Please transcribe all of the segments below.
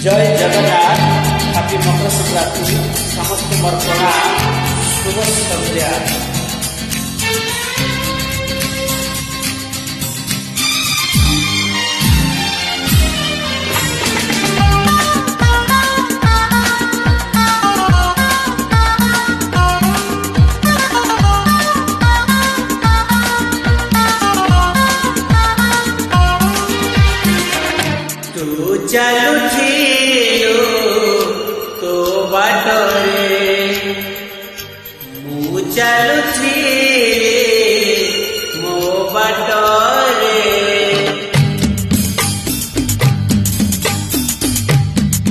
जय जगन्नाथ। हैप्पी मकर संक्रांति। समस्त मोर प्रणाम। शुभ संध्या। चालू थिलु तो बाटरे मु चालू थिली मो बाटरे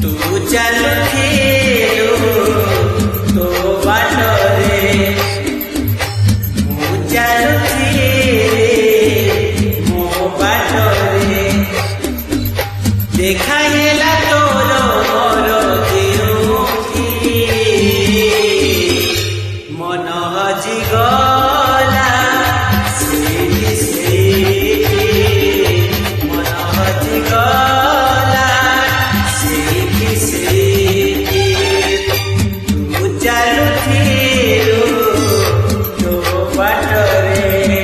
तू चालू थिलु तो बाटरे मु चालू थिली मो बाटरे देखाइला तोर मोर केउठी मन हजी गला सेठी सेठी मन हजी गला सेठी सेठी तू चालू थिलु तो बाटरे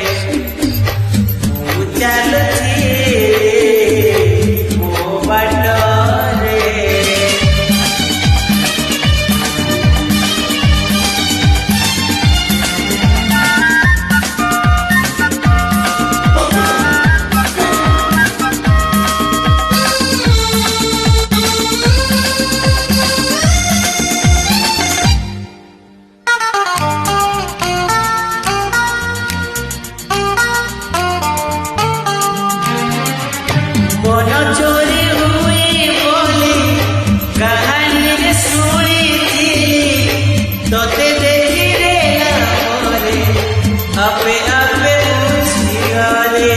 मु चालू चोरी हुई बोली कहानी रे सुनी थी तोते देखी रे मोरे आपे आपे बुझी गले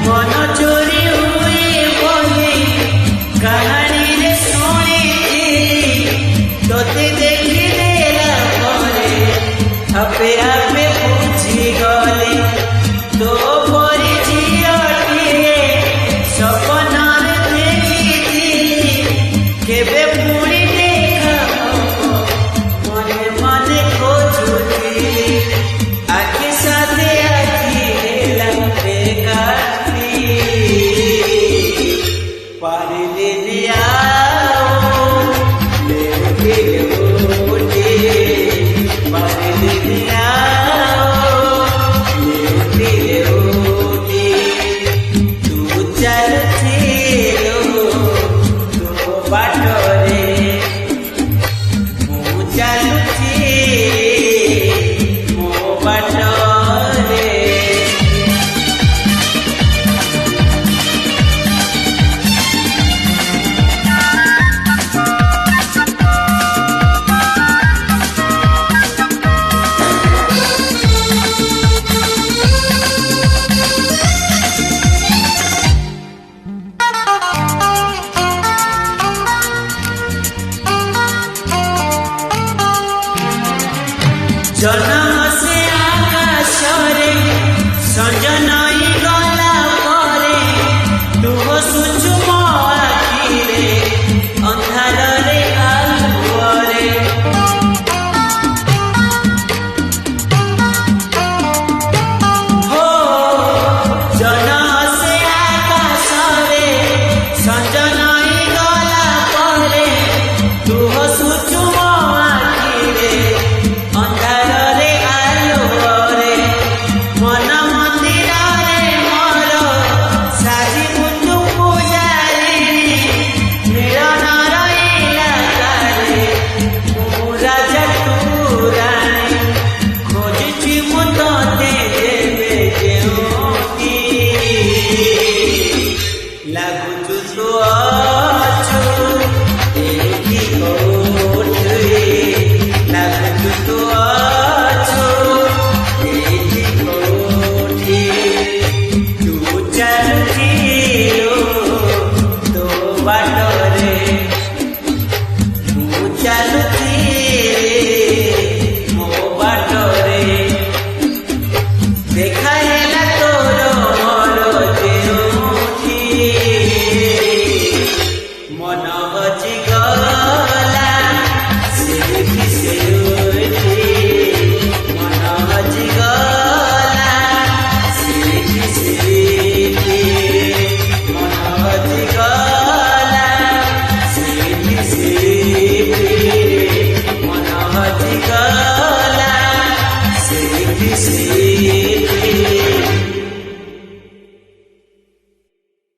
मन चोरी हुई बोली कहानी रे सुनी थी तोते देखी रे मोरे आपे आपे बुझी गले तो परी झीलटिए सपनार देखी केबे पुणी देखा मने मने खोजुली आखि साथे आखि लगते काटी पारिले नियाओ लेके ओटे पारिले जन्म से आकाश रे संजना